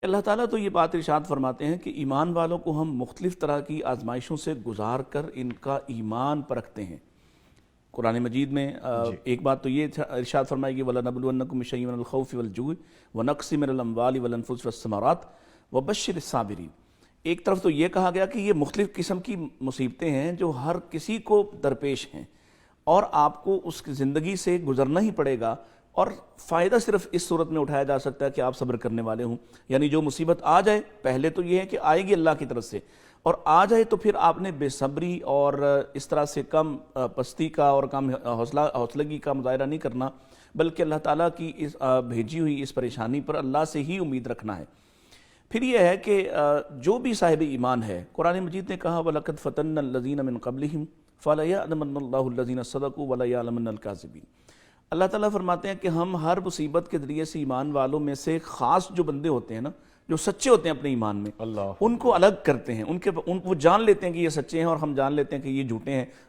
اللہ تعالیٰ تو یہ بات ارشاد فرماتے ہیں کہ ایمان والوں کو ہم مختلف طرح کی آزمائشوں سے گزار کر ان کا ایمان پرکھتے ہیں۔ قرآن مجید میں ایک بات تو یہ ارشاد فرمائے گی وَلَنَبْلُوَنَّكُم بِشَيْءٍ مِّنَ الْخَوْفِ وَالْجُوعِ وَنَقْصٍ مِّنَ الْأَمْوَالِ وَالْأَنفُسِ وَالثَّمَرَاتِ وَبَشِّرِ الصَّابِرِينَ۔ ایک طرف تو یہ کہا گیا کہ یہ مختلف قسم کی مصیبتیں ہیں جو ہر کسی کو درپیش ہیں، اور آپ کو اس کی زندگی سے گزرنا ہی پڑے گا، اور فائدہ صرف اس صورت میں اٹھایا جا سکتا ہے کہ آپ صبر کرنے والے ہوں۔ یعنی جو مصیبت آ جائے، پہلے تو یہ ہے کہ آئے گی اللہ کی طرف سے، اور آ جائے تو پھر آپ نے بے صبری اور اس طرح سے کم پستی کا اور کم حوصلگی کا مظاہرہ نہیں کرنا، بلکہ اللہ تعالیٰ کی اس بھیجی ہوئی اس پریشانی پر اللہ سے ہی امید رکھنا ہے۔ پھر یہ ہے کہ جو بھی صاحب ایمان ہے، قرآن مجید نے کہا وَلَقَدْ فَتَنَّا الَّذِينَ مِن قَبْلِهِمْ فَلَيَعْلَمَنَّ اللَّهُ الَّذِينَ صَدَقُوا وَلَيَعْلَمَنَّ الْكَاذِبِينَ۔ اللہ تعالیٰ فرماتے ہیں کہ ہم ہر مصیبت کے ذریعے سے ایمان والوں میں سے خاص جو بندے ہوتے ہیں نا، جو سچے ہوتے ہیں اپنے ایمان میں، ان کو الگ کرتے ہیں، ان کو جان لیتے ہیں کہ یہ سچے ہیں، اور ہم جان لیتے ہیں کہ یہ جھوٹے ہیں،